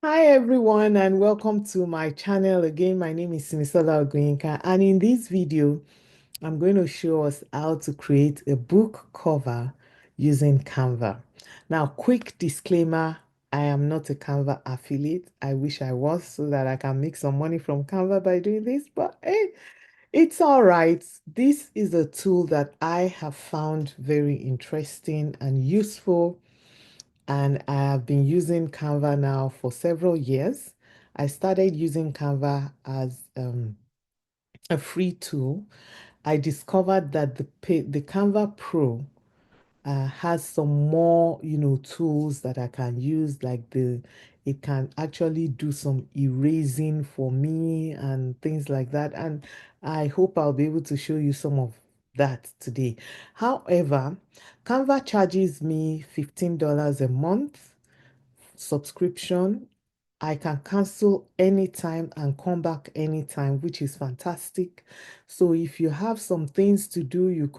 Hi everyone and welcome to my channel again. My name is Sinmisola Ogunyinka, and in this video I'm going to show us how to create a book cover using Canva. Now, quick disclaimer, I am not a Canva affiliate. I wish I was so that I can make some money from Canva by doing this, but hey, it's all right. This is a tool that I have found very interesting and useful, and I have been using Canva now for several years. I started using Canva as a free tool. I discovered that the Canva Pro has some more, tools that I can use, like it can actually do some erasing for me and things like that. And I hope I'll be able to show you some of that today. However, Canva charges me $15 a month subscription. I can cancel anytime and come back anytime, which is fantastic. So if you have some things to do, you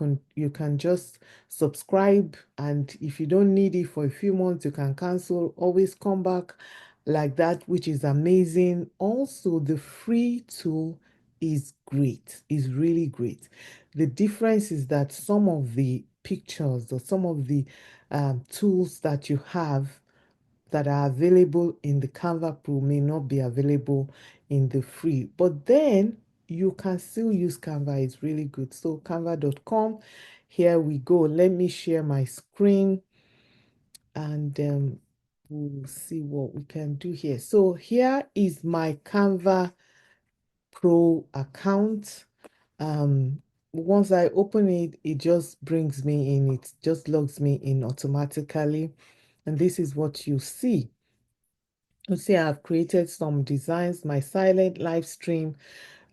can just subscribe, and if you don't need it for a few months, you can cancel, always come back like that, which is amazing. Also, the free tool is great, is really great. The difference is that some of the pictures or some of the tools that you have that are available in the Canva Pro may not be available in the free, but then you can still use Canva. It's really good. So canva.com, here we go. Let me share my screen, and we'll see what we can do here. So here is my Canva Pro account. Once I open it, it just brings me in, it just logs me in automatically, and this is what you see. You see, I've created some designs, my silent live stream,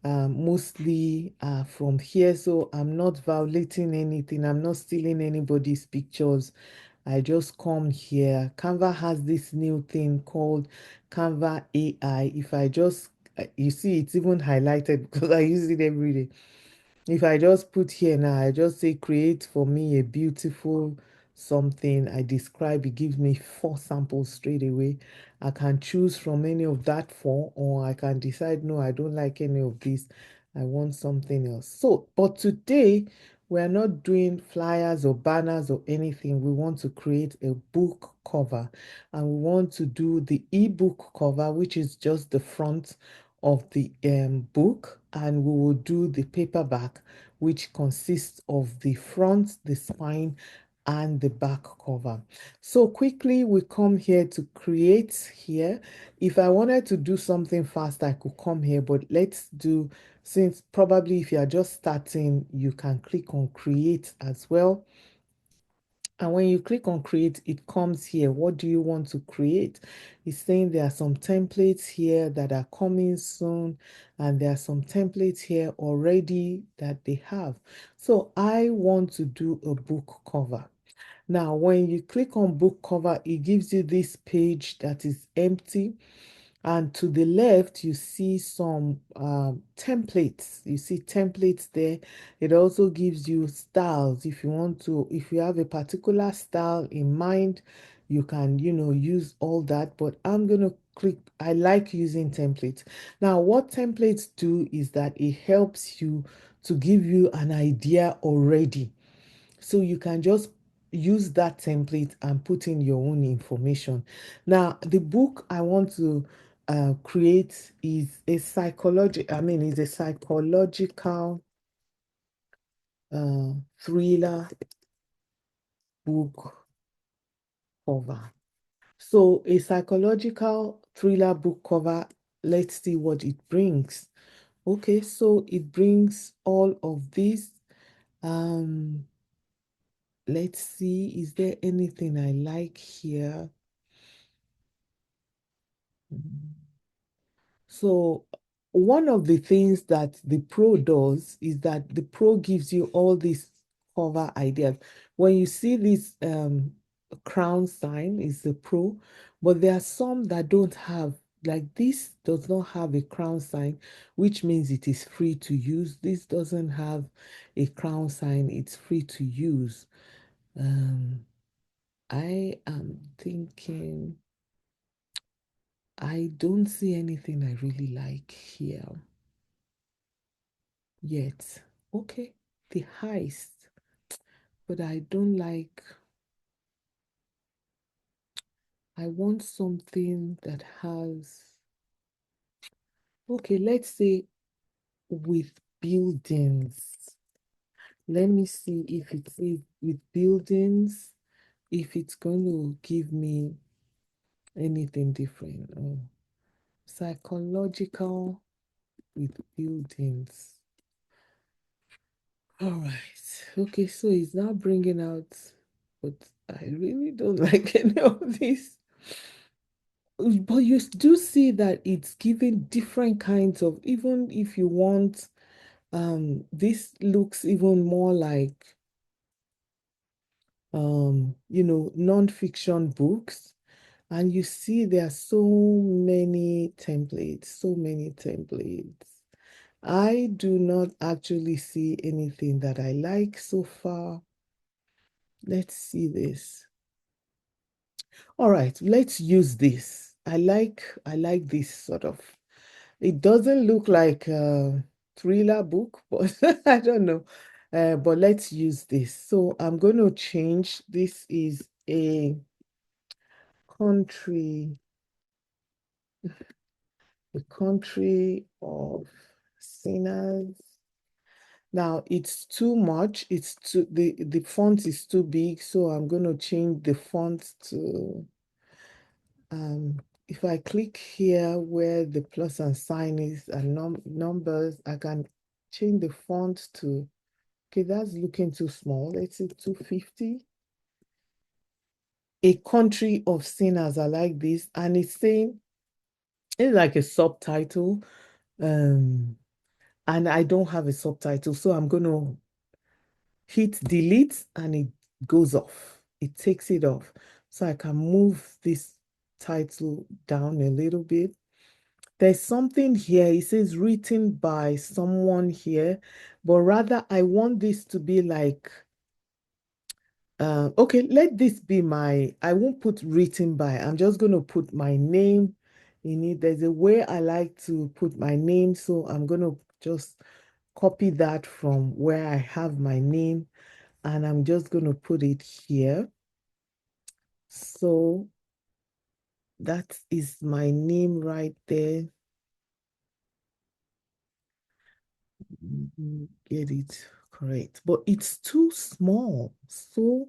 mostly from here. So I'm not violating anything. I'm not stealing anybody's pictures. I just come here. Canva has this new thing called Canva AI. If I just, you see, it's even highlighted because I use it every day. If I just put here now, I just say create for me a beautiful something. I describe, it gives me 4 samples straight away. I can choose from any of that 4, or I can decide, no, I don't like any of this. I want something else. So, but today we're not doing flyers or banners or anything. We want to create a book cover, and we want to do the ebook cover, which is just the front of the book, and we will do the paperback, which consists of the front, the spine, and the back cover. So quickly we come here to create here. If I wanted to do something fast, I could come here, but let's do, since probably if you are just starting, you can click on create as well. And when you click on create, it comes here. What do you want to create? It's saying there are some templates here that are coming soon, and there are some templates here already that they have. So I want to do a book cover. Now, when you click on book cover, it gives you this page that is empty. And to the left, you see some templates. You see templates there. It also gives you styles. If you want to, if you have a particular style in mind, you can, use all that. But I'm going to click, I like using templates. Now, what templates do is that it helps you to give you an idea already. So you can just use that template and put in your own information. Now, the book I want to create is a is a psychological thriller book cover. So a psychological thriller book cover, let's see what it brings. Okay, so it brings all of this. Um, let's see, is there anything I like here? So one of the things that the Pro does is that the Pro gives you all these cover ideas. When you see this crown sign is the Pro, but there are some that don't have, like this does not have a crown sign, which means it is free to use. This doesn't have a crown sign, it's free to use. I am thinking I don't see anything I really like here yet. Okay, the heist, but I don't like, I want something that has, okay, let's say with buildings. Let me see if it is with buildings, if it's going to give me anything different. Oh, psychological with buildings. All right. Okay, so it's now bringing out, but I really don't like any of this. But you do see that it's giving different kinds of, even if you want, this looks even more like, non-fiction books. And you see there are so many templates, so many templates. I do not actually see anything that I like so far. Let's see this. All right, let's use this. I like this sort of. It doesn't look like a thriller book, but I don't know. But let's use this. So I'm going to change. This is a country, the country of sinners. Now it's too much. It's too the font is too big, so I'm going to change the font to if I click here where the plus and sign is and numbers, I can change the font to, okay, that's looking too small. Let's say 250. A country of sinners. I like this. And it's saying it's like a subtitle. Um, and I don't have a subtitle, so I'm going to hit delete and it goes off. It takes it off. So I can move this title down a little bit. There's something here. It says written by someone here, but rather I want this to be like, okay, let this be my, I won't put written by. I'm just going to put my name in it. There's a way I like to put my name, so I'm going to just copy that from where I have my name, and I'm just going to put it here. So that is my name right there. Get it correct, but it's too small. So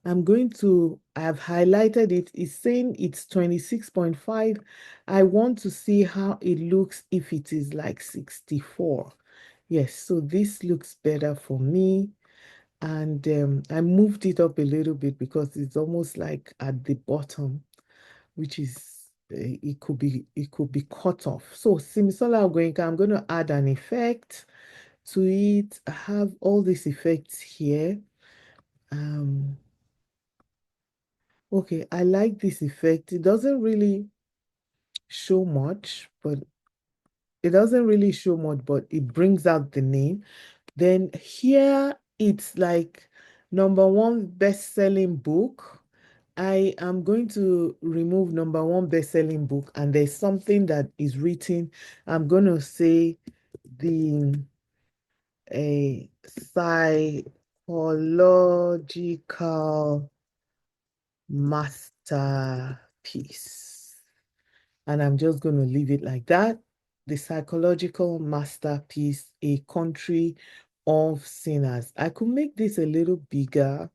I've highlighted it. It's saying it's 26.5. I want to see how it looks if it is like 64. Yes, so this looks better for me. And I moved it up a little bit because it's almost like at the bottom, which is it could be cut off. So Sinmisola Ogunyinka, I'm going to add an effect to it. I have all these effects here. Okay, I like this effect. It doesn't really show much, but it brings out the name. Then here it's like #1 best-selling book. I am going to remove #1 best-selling book, and there's something that is written. I'm going to say a psychological masterpiece. And I'm just going to leave it like that. The psychological masterpiece, a country of sinners. I could make this a little bigger,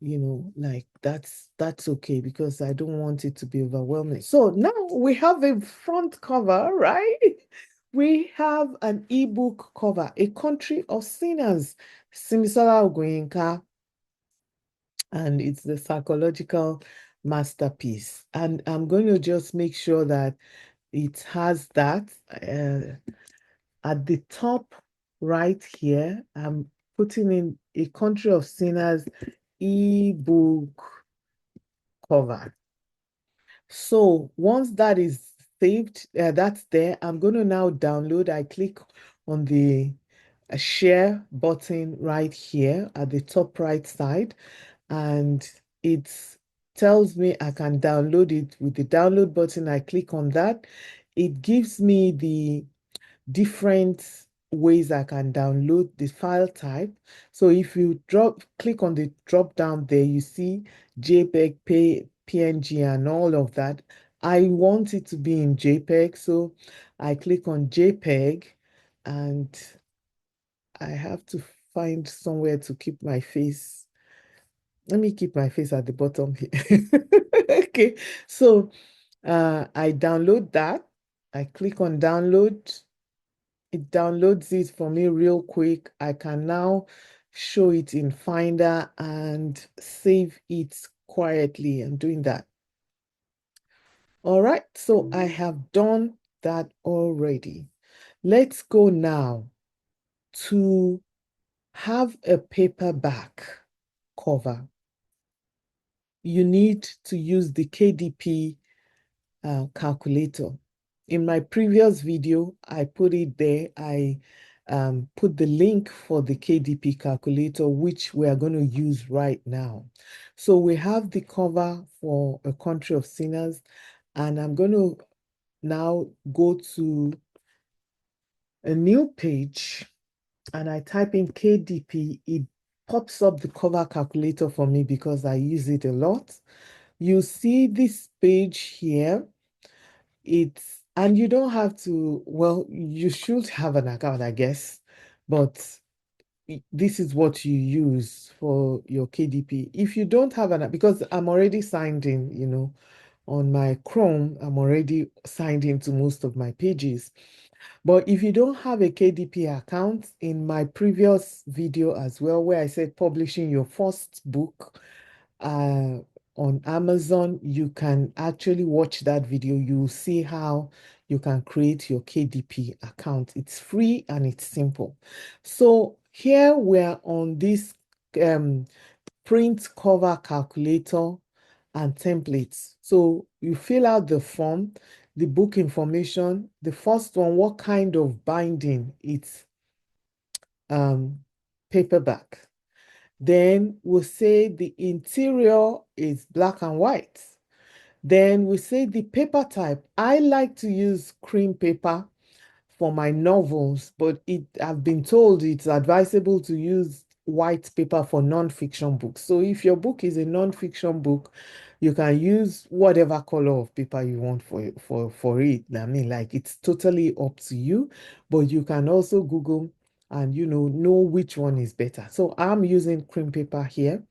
like that's okay because I don't want it to be overwhelming. So now we have a front cover, right? We have an ebook cover, a country of sinners, Sinmisola Ogunyinka, and it's the psychological masterpiece. And I'm going to just make sure that it has that at the top right here. I'm putting in a country of sinners ebook cover. So once that is saved, that's there. I'm going to now download. I click on the share button right here at the top right side, and it's tells me I can download it. With the download button, I click on that. It gives me the different ways I can download the file type. So if you click on the drop down there, you see JPEG, PNG, and all of that. I want it to be in JPEG, so I click on JPEG, and I have to find somewhere to keep my face. Let me keep my face at the bottom here. Okay, so I download that. I click on download. It downloads it for me real quick. I can now show it in Finder and save it quietly. I'm doing that. All right, so I have done that already. Let's go now to have a paperback cover. You need to use the KDP calculator. In my previous video, I put it there. I put the link for the KDP calculator, which we are going to use right now. So we have the cover for A Country of Sinners, and I'm going to now go to a new page, and I type in KDP. It pops up the cover calculator for me because I use it a lot. You see this page here. And you don't have to, well, you should have an account, I guess, but this is what you use for your KDP. If you don't have because I'm already signed in, on my Chrome, I'm already signed into most of my pages. But if you don't have a KDP account, in my previous video as well, where I said publishing your first book, on Amazon, you can actually watch that video. You'll see how you can create your KDP account. It's free and it's simple. So here we're on this print cover calculator and templates. So you fill out the form, the book information. The first one, what kind of binding? It's paperback. Then we'll say the interior is black and white. Then we say the paper type. I like to use cream paper for my novels, but I've been told it's advisable to use white paper for non-fiction books. So if your book is a non-fiction book, you can use whatever color of paper you want for it. I mean, like, it's totally up to you, but you can also Google and know which one is better. So I'm using cream paper here.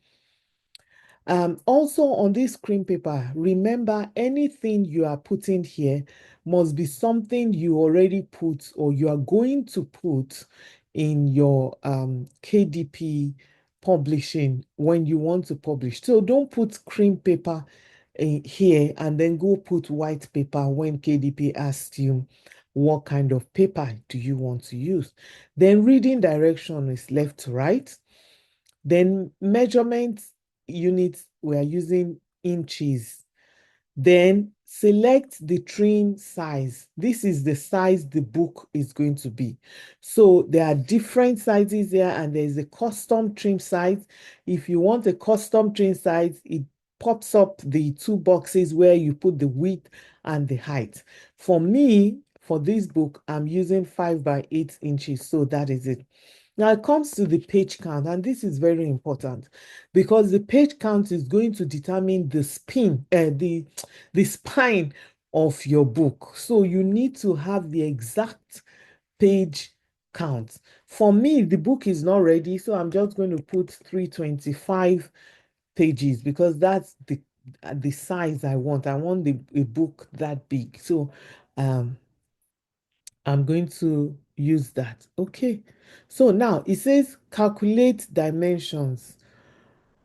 Also on this cream paper, remember anything you are putting here must be something you already put or you are going to put in your KDP publishing when you want to publish. So don't put cream paper here and then go put white paper when KDP asks you what kind of paper do you want to use. Then reading direction is left to right. Then measurement units, we are using inches. Then select the trim size. This is the size the book is going to be. So there are different sizes here, and there is a custom trim size. If you want a custom trim size, it pops up the two boxes where you put the width and the height. For me, for this book, I'm using 5 by 8 inches, so that is it. Now it comes to the page count, and this is very important because the page count is going to determine the spine of your book. So you need to have the exact page count. For me, the book is not ready, so I'm just going to put 325 pages because that's the size I want. I want a book that big. So I'm going to use that. Okay. So now it says calculate dimensions.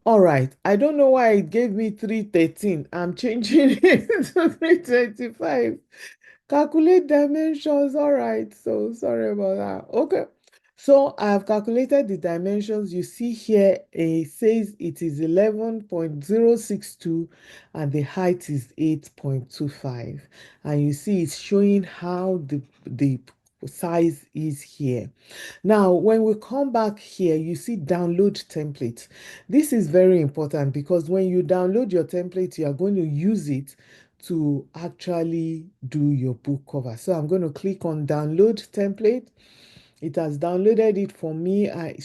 All right. I don't know why it gave me 313. I'm changing it to 325. Calculate dimensions. All right. So sorry about that. Okay. So I have calculated the dimensions. You see here, it says it is 11.062 and the height is 8.25. And you see it's showing how the size is here. Now, when we come back here, you see download template. This is very important because when you download your template, you are going to use it to actually do your book cover. So I'm going to click on download template. It has downloaded it for me. I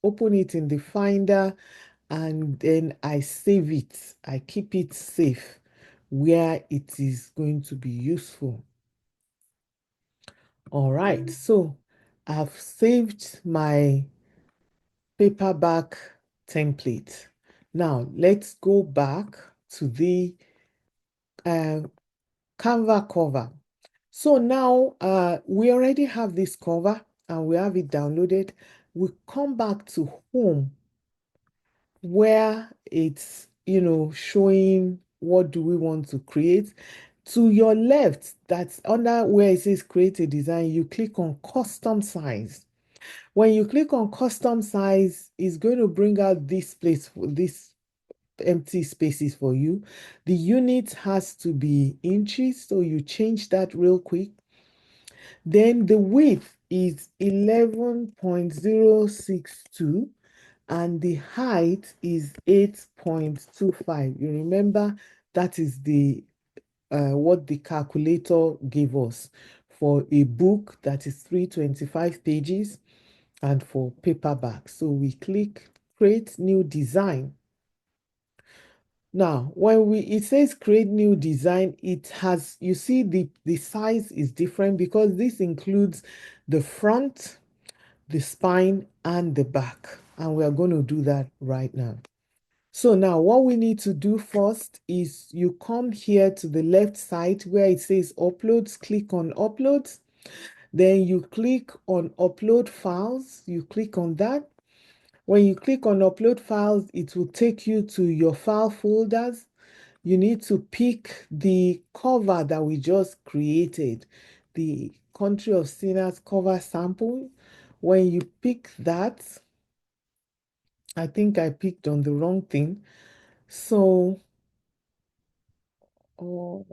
open it in the Finder and then I save it. I keep it safe where it is going to be useful. All right, so I've saved my paperback template. Now let's go back to the Canva cover. So now we already have this cover and we have it downloaded. We come back to home where it's, showing what do we want to create. To your left, that's under where it says create a design, you click on custom size. When you click on custom size, it's going to bring out this place, this empty spaces for you. The unit has to be inches, so you change that real quick. Then the width is 11.062 and the height is 8.25. You remember that is the what the calculator gave us for a book that is 325 pages and for paperback. So we click create new design. Now, when it says create new design, it has, you see the size is different because this includes the front, the spine, and the back. And we are going to do that right now. So now what we need to do first is you come here to the left side where it says uploads, click on uploads. Then you click on upload files, you click on that. When you click on upload files, it will take you to your file folders. You need to pick the cover that we just created, the Country of Sinners cover sample. When you pick that, I think I picked on the wrong thing. So, oh,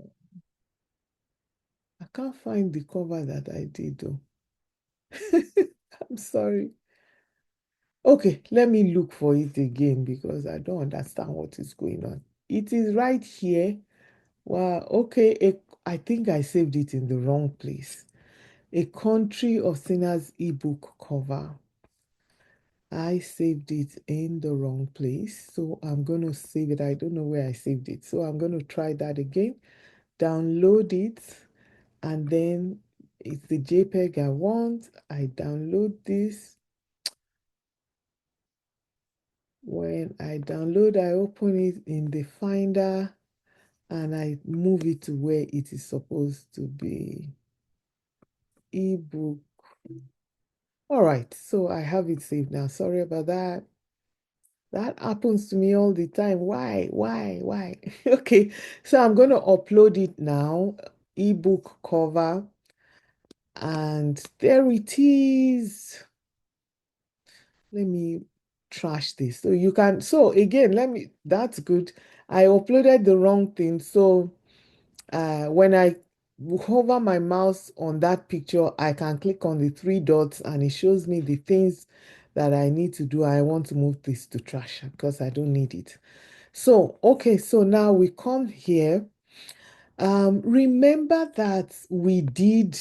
I can't find the cover that I did though. I'm sorry. Okay, let me look for it again because I don't understand what is going on. It is right here. Wow, okay, I think I saved it in the wrong place. A Country of Sinners ebook cover. I saved it in the wrong place, so I'm going to save it. I don't know where I saved it, so I'm going to try that again. Download it, and then it's the JPEG I want. I download this. When I download, I open it in the Finder, and I move it to where it is supposed to be. Ebook. All right, so I have it saved now. Sorry about that. That happens to me all the time. Why? Okay, so I'm going to upload it now, ebook cover, and there it is. Let me trash this. So you can, so again, that's good. I uploaded the wrong thing. So when I hover my mouse on that picture, I can click on the three dots and it shows me the things that I need to do. I want to move this to trash because I don't need it. So, okay, so now we come here. Remember that we did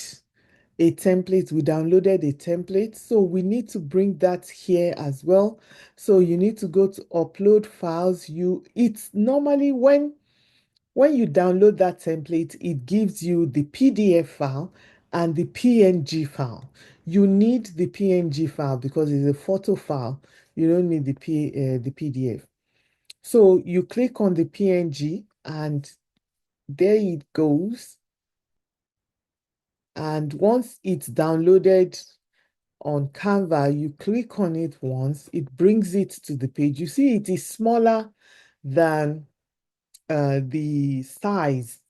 a template, we downloaded a template. So we need to bring that here as well. So you need to go to upload files. It's normally when you download that template, it gives you the PDF file and the PNG file. You need the PNG file because it's a photo file. You don't need the PDF. So you click on the PNG and there it goes. And once it's downloaded on Canva, you click on it once, it brings it to the page. You see it is smaller than the size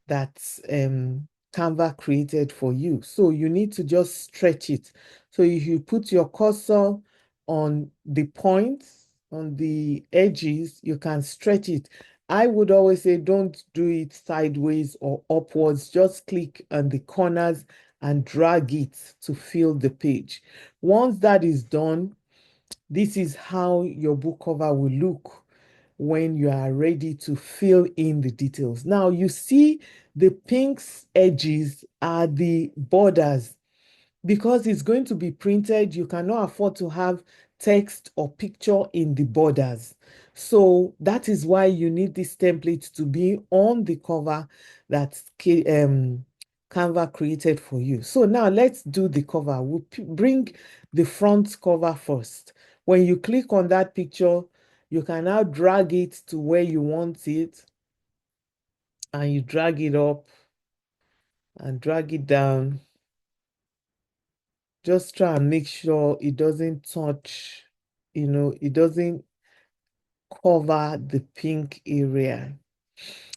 that Canva created for you. So you need to just stretch it. So if you put your cursor on the points, on the edges, you can stretch it. I would always say don't do it sideways or upwards. Just click on the corners and drag it to fill the page. Once that is done, this is how your book cover will look when you are ready to fill in the details. Now you see the pink edges are the borders. Because it's going to be printed, you cannot afford to have text or picture in the borders. So that is why you need this template to be on the cover that Canva created for you. So now let's do the cover. We'll bring the front cover first. When you click on that picture, you can now drag it to where you want it, and you drag it up and drag it down. Just try and make sure it doesn't touch, it doesn't cover the pink area.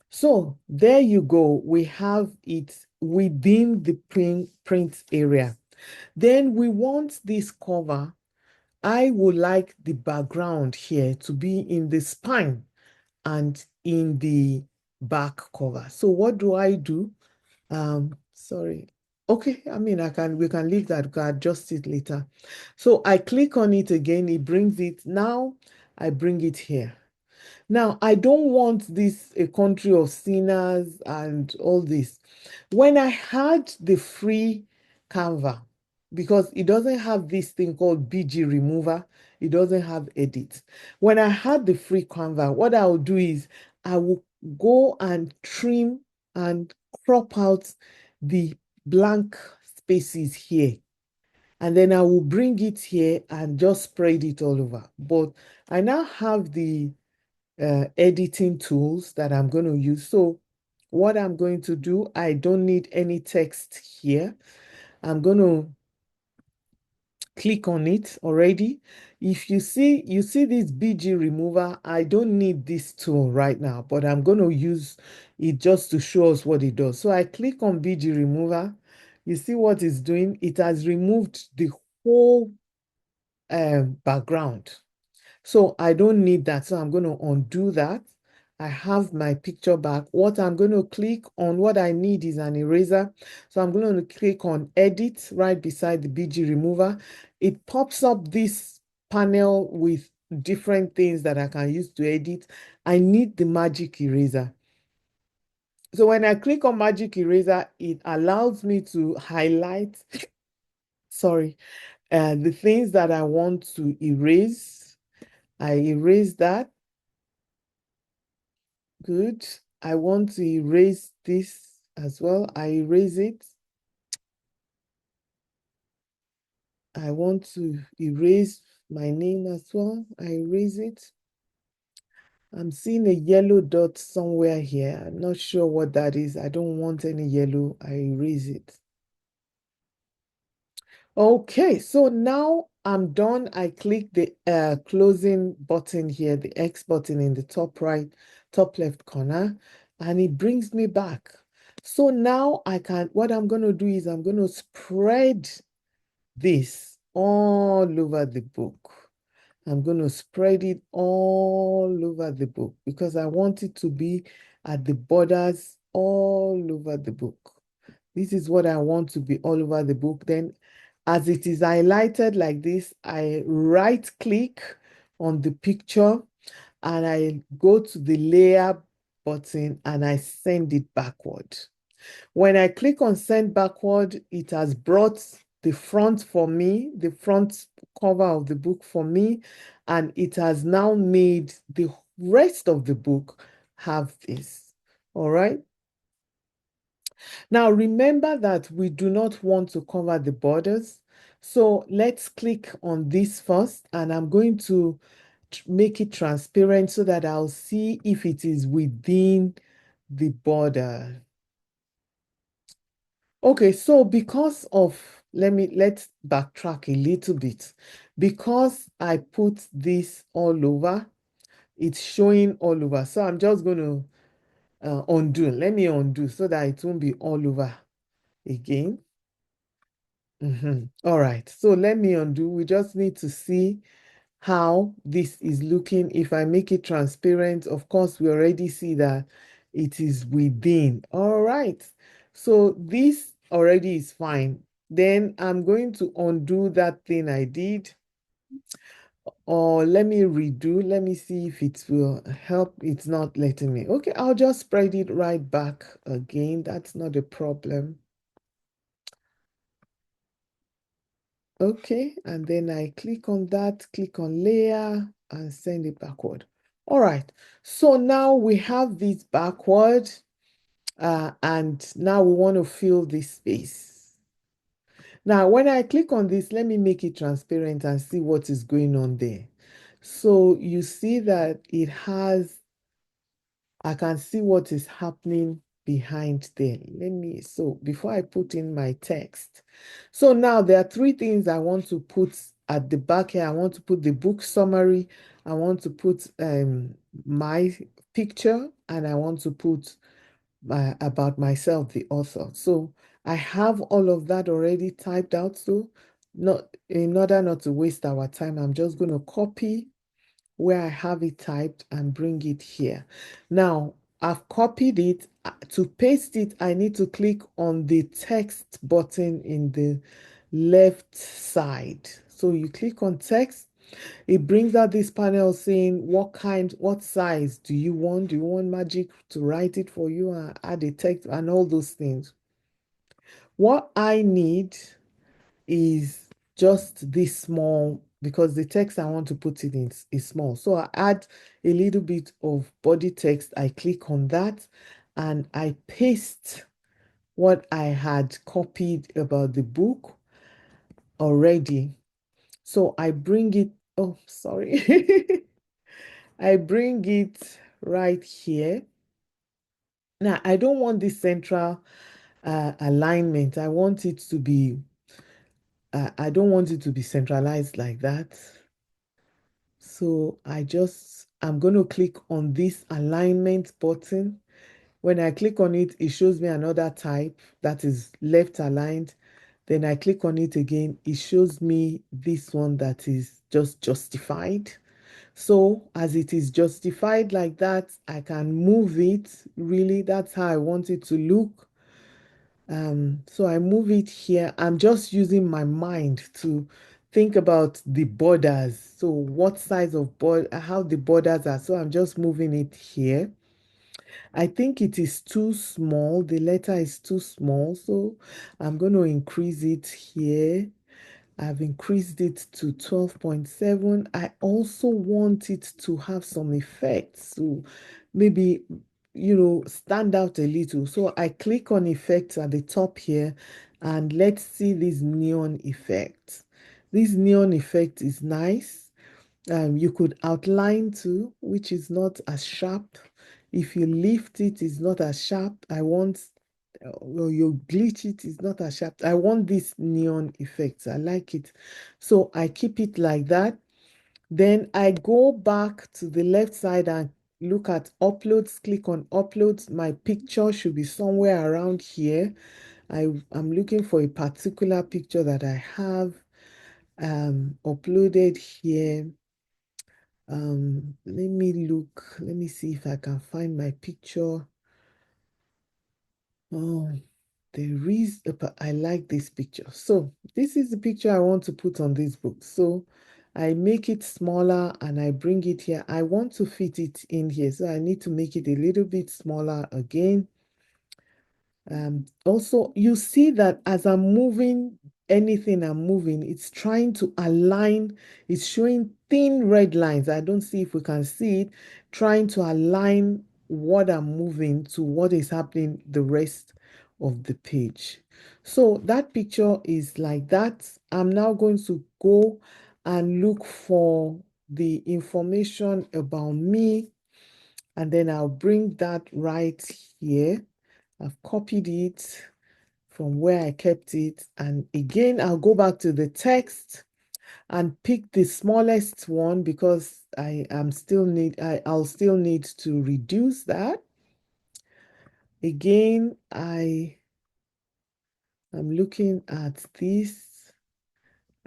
So there you go. We have it within the print area. Then we want this cover. I would like the background here to be in the spine and in the back cover. So what do I do? Sorry. Okay, I mean, we can leave that, we can adjust it later. So I click on it again, it brings it. Now I bring it here. Now, I don't want this a country of sinners and all this. When I had the free Canva, because it doesn't have this thing called BG remover, it doesn't have edit. When I had the free Canva, what I will do is I will go and trim and crop out the blank spaces here. And then I will bring it here and just spread it all over. But I now have the editing tools that I'm going to use. So what I'm going to do, I don't need any text here. I'm going to click on it already. If you see this BG remover, I don't need this tool right now, but I'm going to use it just to show us what it does. So I click on BG remover. You see what it's doing? It has removed the whole background. So I don't need that. So I'm going to undo that. I have my picture back. What I'm going to click on, what I need is an eraser. So I'm going to click on edit right beside the BG remover. It pops up this panel with different things that I can use to edit. I need the magic eraser. So when I click on magic eraser, it allows me to highlight, sorry, the things that I want to erase. I erase that. Good. I want to erase this as well. I erase it. I want to erase my name as well. I erase it. I'm seeing a yellow dot somewhere here. I'm not sure what that is. I don't want any yellow. I erase it. Okay, so now I'm done. I click the closing button here, the X button in the top right, top left corner, and it brings me back. So now what I'm going to do is I'm going to spread this all over the book. I'm going to spread it all over the book because I want it to be at the borders all over the book. This is what I want to be all over the book. Then as it is highlighted like this, I right click on the picture and I go to the layer button and I send it backward. When I click on send backward, it has brought the front for me, the front cover of the book for me, and it has now made the rest of the book have this. All right. Now remember that we do not want to cover the borders. So let's click on this first, and I'm going to make it transparent so that I'll see if it is within the border. Okay, so because of, let's backtrack a little bit. Because I put this all over, it's showing all over. So I'm just going to undo. Let me undo so that it won't be all over again. All right, so let me undo. We just need to see how this is looking. If I make it transparent, of course, we already see that it is within. All right, so this already is fine. Then I'm going to undo that thing I did. Or let me redo. Let me see if it will help. It's not letting me. Okay, I'll just spread it right back again. That's not a problem. Okay, and then I click on that, click on layer and send it backward. All right, so now we have this backward and now we want to fill this space. Now, when I click on this, let me make it transparent and see what is going on there. So you see that it has, I can see what is happening behind there. So before I put in my text. So now there are three things I want to put at the back here. I want to put the book summary. I want to put my picture, and I want to put about myself, the author. So I have all of that already typed out. So not in order not to waste our time, I'm just going to copy where I have it typed and bring it here. Now, I've copied it. To paste it, I need to click on the text button in the left side. So you click on text, it brings out this panel saying what size do you want? Do you want Magic to write it for you and add a text and all those things? What I need is just this small, because the text I want to put it in is small. So I add a little bit of body text. I click on that and I paste what I had copied about the book already. So I bring it, oh, sorry. I bring it right here. Now, I don't want this central alignment. I want it to be, I don't want it to be centralized like that. So I'm going to click on this alignment button. When I click on it, it shows me another type that is left aligned. Then I click on it again, it shows me this one that is just justified. So as it is justified like that, I can move it. Really, that's how I want it to look. So I move it here. I'm just using my mind to think about the borders. So what size of border, how the borders are. So I'm just moving it here. I think it is too small. The letter is too small. So I'm going to increase it here. I've increased it to 12.7. I also want it to have some effects. So maybe, stand out a little. So I click on effects at the top here and let's see this neon effect. This neon effect is nice. You could outline too, which is not as sharp. If you lift it, it's not as sharp. Well, you glitch it, it's not as sharp. I want this neon effect. I like it. So I keep it like that. Then I go back to the left side and look at uploads, click on uploads. My picture should be somewhere around here. I'm looking for a particular picture that I have uploaded here. Let me see if I can find my picture. Oh, I like this picture. So this is the picture I want to put on this book. So I make it smaller and I bring it here. I want to fit it in here. So I need to make it a little bit smaller again. Also, you see that as I'm moving, anything I'm moving, it's trying to align. It's showing thin red lines. I don't see if we can see it, trying to align what I'm moving to what is happening the rest of the page. So that picture is like that. I'm now going to go and look for the information about me, and then I'll bring that right here. I've copied it from where I kept it. And again, I'll go back to the text and pick the smallest one because I'll still need to reduce that. Again, I'm looking at this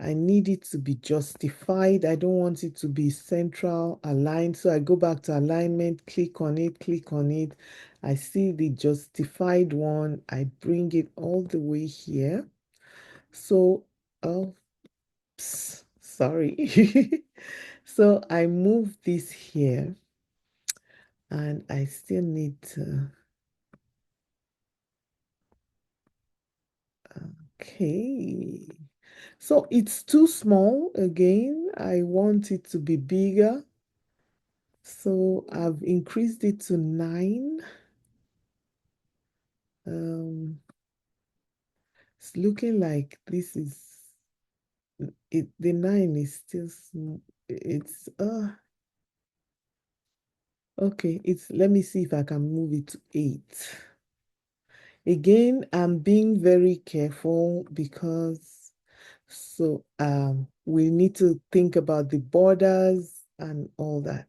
I need it to be justified. I don't want it to be central aligned. So I go back to alignment, click on it, click on it. I see the justified one. I bring it all the way here. So, oh, sorry. So I move this here and I still need to, okay. So it's too small again. I want it to be bigger. So I've increased it to 9. It's looking like this is it. The 9 is still small. It's okay. Let me see if I can move it to 8. Again, I'm being very careful because we need to think about the borders and all that.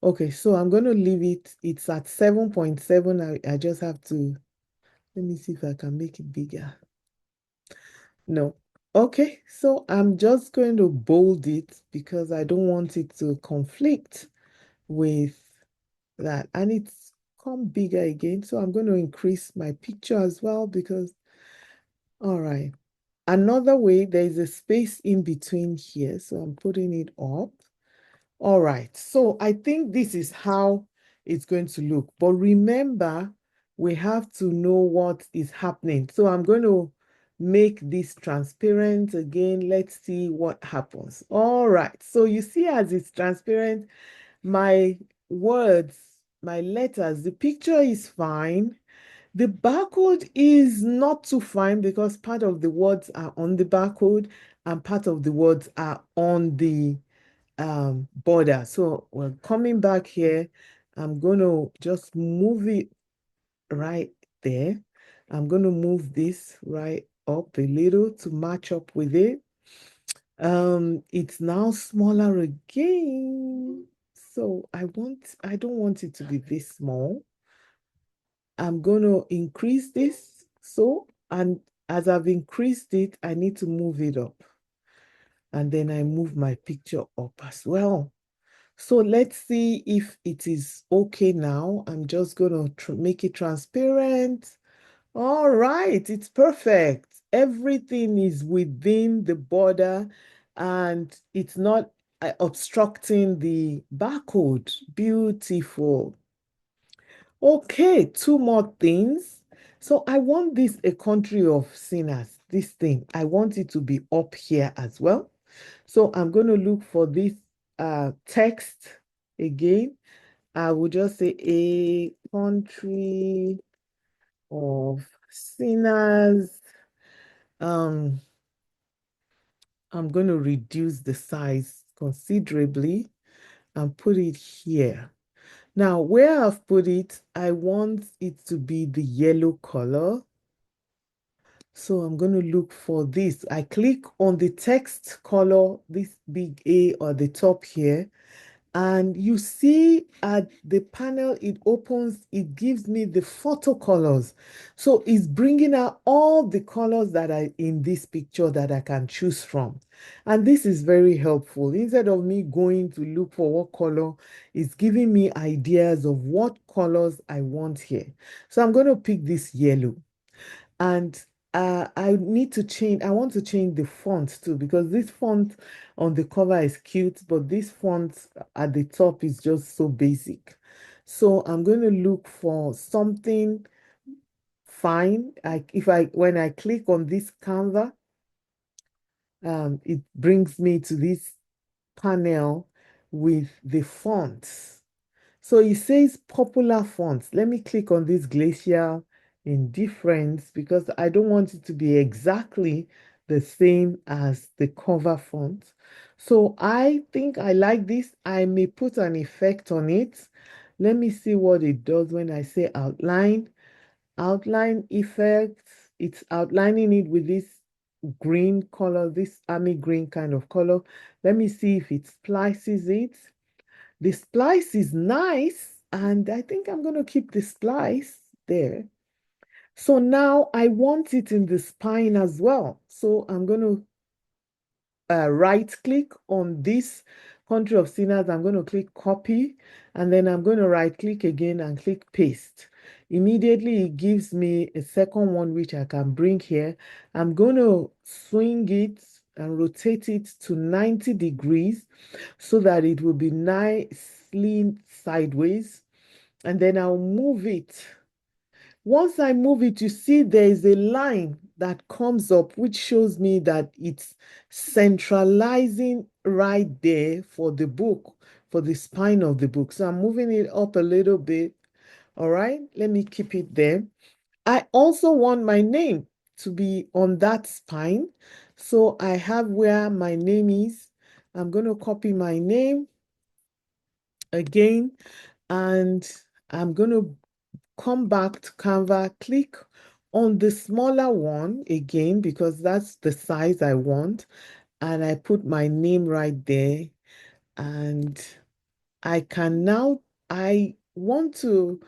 Okay, so I'm going to leave it. It's at 7.7. I just have to, let me see if I can make it bigger. No. Okay, so I'm just going to bold it because I don't want it to conflict with that. And it's come bigger again. So I'm going to increase my picture as well because, all right. Another way, there's a space in between here. So I'm putting it up. All right, so I think this is how it's going to look. But remember, we have to know what is happening. So I'm going to make this transparent again. Let's see what happens. All right, so you see as it's transparent, my words, my letters, the picture is fine. The barcode is not too fine because part of the words are on the barcode and part of the words are on the border. So we're coming back here. I'm going to just move it right there. I'm going to move this right up a little to match up with it. It's now smaller again. So I don't want it to be this small. I'm going to increase this. So, and as I've increased it, I need to move it up. And then I move my picture up as well. So let's see if it is okay now. I'm just going to make it transparent. All right, it's perfect. Everything is within the border and it's not obstructing the barcode. Beautiful. Okay, 2 more things. So I want this a country of sinners, this thing. I want it to be up here as well. So I'm going to look for this text again. I will just say a country of sinners. I'm going to reduce the size considerably and put it here. Now, where I've put it, I want it to be the yellow color. So I'm going to look for this. I click on the text color, this big A or the top here. And you see at the panel, it opens, it gives me the photo colors. So it's bringing out all the colors that are in this picture that I can choose from. And this is very helpful. Instead of me going to look for what color, it's giving me ideas of what colors I want here. So I'm going to pick this yellow. And I want to change the font too, because this font on the cover is cute, but this font at the top is just so basic. So I'm going to look for something fine. When I click on this Canva, it brings me to this panel with the fonts. So it says popular fonts. Let me click on this glacial indifference because I don't want it to be exactly the same as the cover font. So I think I like this. I may put an effect on it. Let me see what it does when I say outline. Outline effect. It's outlining it with this green color, this army green kind of color. Let me see if it splices it. The splice is nice, and I think I'm going to keep the splice there. So now I want it in the spine as well. So I'm going to right click on this Country of Sinners. I'm going to click copy, and then I'm going to right click again and click paste. Immediately it gives me a second one which I can bring here. I'm going to swing it and rotate it to 90 degrees so that it will be nicely sideways, and then I'll move it. Once I move it, you see there is a line that comes up which shows me that it's centralizing right there for the book, for the spine of the book. So I'm moving it up a little bit. All right, let me keep it there. I also want my name to be on that spine. So I have where my name is. I'm going to copy my name again, and I'm going to come back to Canva, click on the smaller one again because that's the size I want, and I put my name right there. And I can now, I want to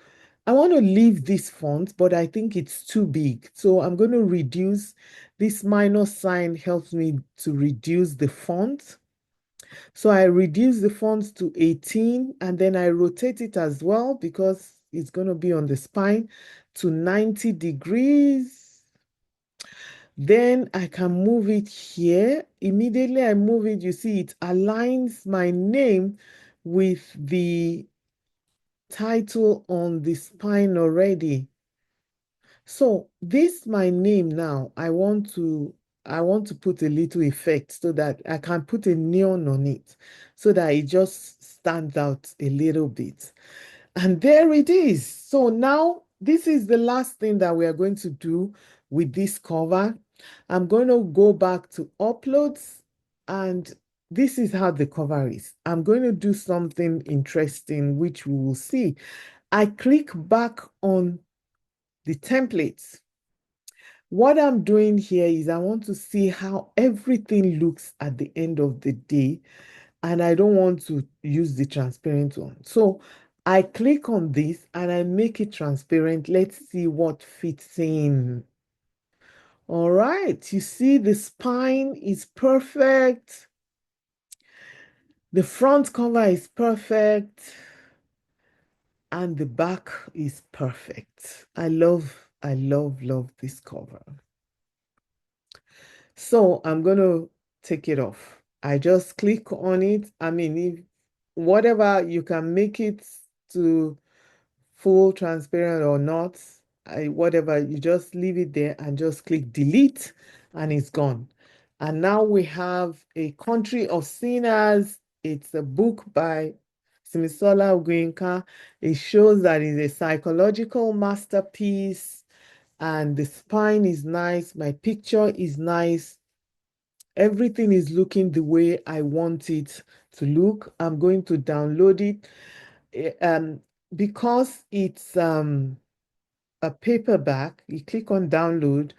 leave this font, but I think it's too big. So I'm going to reduce. This minus sign helps me to reduce the font. So I reduce the font to 18, and then I rotate it as well because it's going to be on the spine to 90 degrees. Then I can move it here. Immediately I move it, you see it aligns my name with the title on the spine already. So this my name now. I want to put a little effect so that I can put a neon on it so that it just stands out a little bit. And there it is. So now this is the last thing that we are going to do with this cover. I'm going to go back to uploads, and this is how the cover is. I'm going to do something interesting, which we will see. I click back on the templates. What I'm doing here is I want to see how everything looks at the end of the day, and I don't want to use the transparent one. So I click on this and I make it transparent. Let's see what fits in. All right, you see the spine is perfect. The front cover is perfect. And the back is perfect. I love this cover. So I'm going to take it off. I just click on it. I mean, if whatever you can make it to full transparent or not, whatever, you just leave it there and just click delete and it's gone. And now we have a Country of Sinners. It's a book by Sinmisola Ogunyinka. It shows that it's a psychological masterpiece, and the spine is nice. My picture is nice. Everything is looking the way I want it to look. I'm going to download it. Because it's a paperback, you click on download.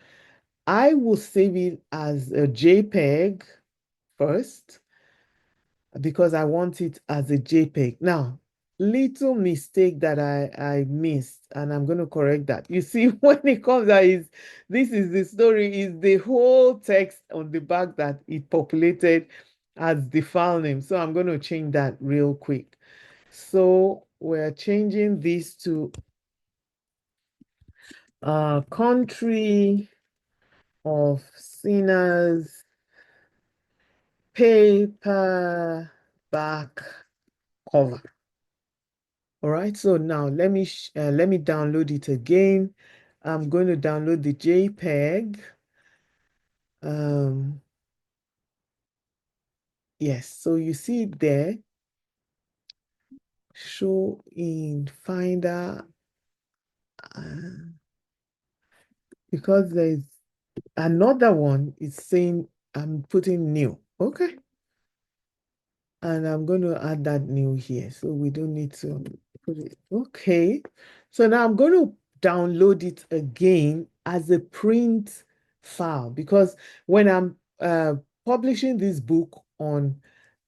I will save it as a JPEG first because I want it as a JPEG. Now, little mistake that I missed, and I'm going to correct that. You see, when it comes out, this is the story, is the whole text on the back that it populated as the file name. So I'm going to change that real quick. So we're changing this to Country of Sinners paperback cover. All right, so now let me download it again. I'm going to download the JPEG. Yes, so you see it there. Show in Finder, because there's another one. It's saying I'm putting new. Okay. And I'm going to add that new here. So we don't need to put it. Okay. So now I'm going to download it again as a print file, because when I'm publishing this book on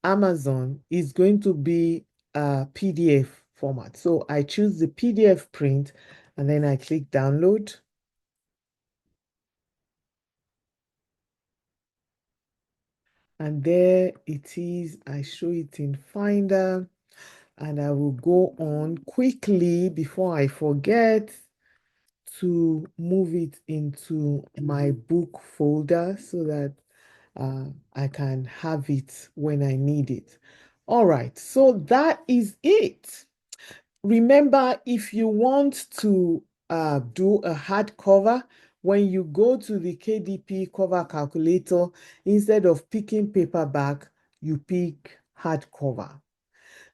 Amazon, it's going to be a PDF format. So I choose the PDF print and then I click download. And there it is. I show it in Finder, and I will go on quickly before I forget to move it into my book folder so that I can have it when I need it. All right, so that is it. Remember, if you want to do a hardcover, when you go to the KDP cover calculator, instead of picking paperback, you pick hardcover.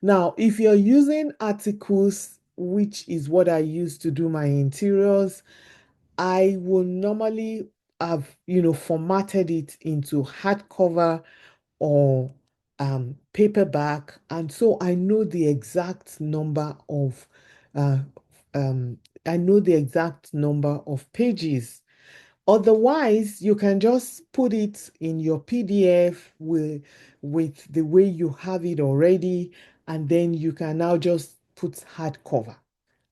Now, if you're using articles, which is what I use to do my interiors, I will normally have, formatted it into hardcover or paperback. And so I know the exact number of uh, um, pages. Otherwise, you can just put it in your PDF with the way you have it already, and then you can now just put hardcover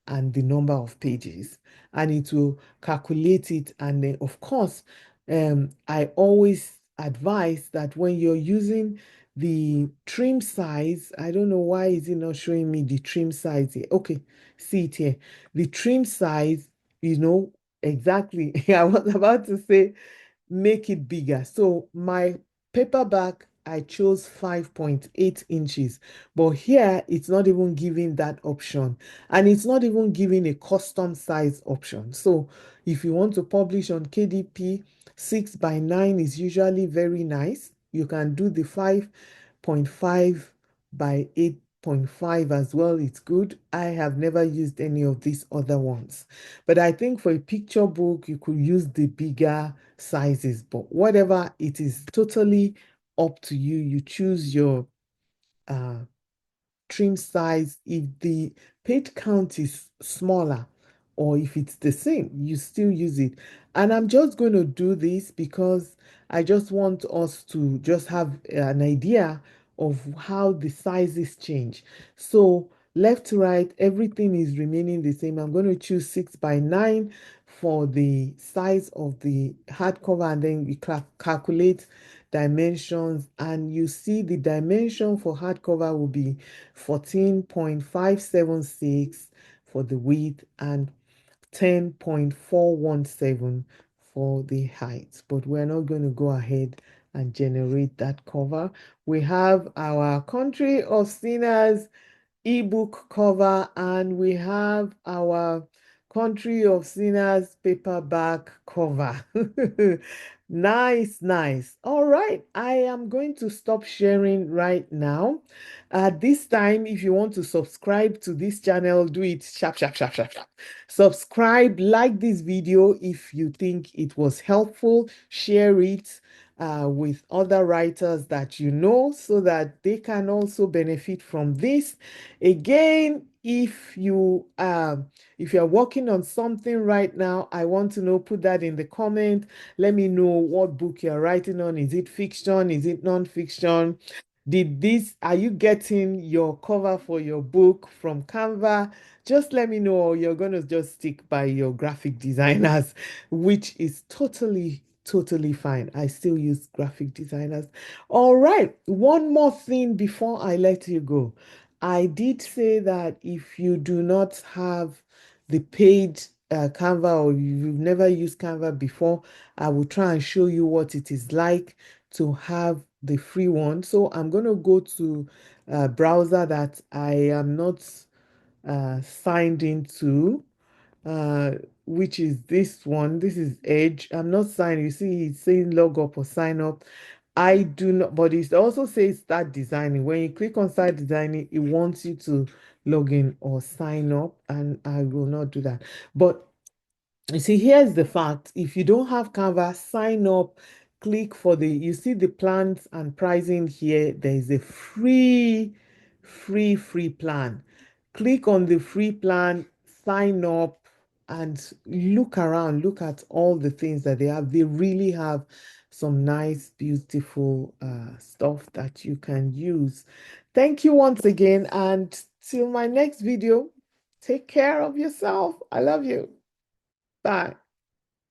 and the number of pages, and it will calculate it. And then, of course, I always advise that when you're using the trim size, I don't know why is it not showing me the trim size here. Okay, see it here. The trim size, exactly. I was about to say make it bigger. So my paperback, I chose 5.8 inches, but here it's not even giving that option, and it's not even giving a custom size option. So if you want to publish on KDP, 6 by 9 is usually very nice. You can do the 5.5 by 8.5 as well. It's good. I have never used any of these other ones, but I think for a picture book, you could use the bigger sizes, but whatever, it is totally up to you. You choose your uh, trim size. If the page count is smaller or if it's the same, you still use it. And I'm just going to do this because I just want us to just have an idea of how the sizes change. So left to right, everything is remaining the same. I'm going to choose 6 by 9 for the size of the hardcover, and then we calculate dimensions, and you see the dimension for hardcover will be 14.576 for the width and 10.417 for the height. But we're not going to go ahead and generate that cover. We have our Country of Sinners ebook cover, and we have our Country of Sinners paperback cover. Nice, nice. All right, I am going to stop sharing right now. At this time, if you want to subscribe to this channel, do it sharp, sharp, sharp, sharp, sharp. Subscribe, like this video if you think it was helpful, share it with other writers that you know so that they can also benefit from this. Again, if you are working on something right now, I want to know, put that in the comment. Let me know what book you're writing on. Is it fiction? Is it non-fiction? Are you getting your cover for your book from Canva? Just let me know, or you're going to just stick by your graphic designers, which is totally fine. I still use graphic designers. All right, one more thing before I let you go. I did say that if you do not have the paid Canva, or you've never used Canva before, I will try and show you what it is like to have the free one. So I'm going to go to a browser that I am not signed into, uh, which is this one. This is Edge. I'm not signed. You see, it's saying log up or sign up. I do not, but it also says start designing. When you click on start designing, it wants you to log in or sign up, and I will not do that. But you see, here's the fact. If you don't have Canva, sign up, click for you see the plans and pricing here. There is a free plan. Click on the free plan, sign up, and look around. Look at all the things that they have. They really have some nice, beautiful stuff that you can use. Thank you once again, and till my next video, take care of yourself. I love you. Bye.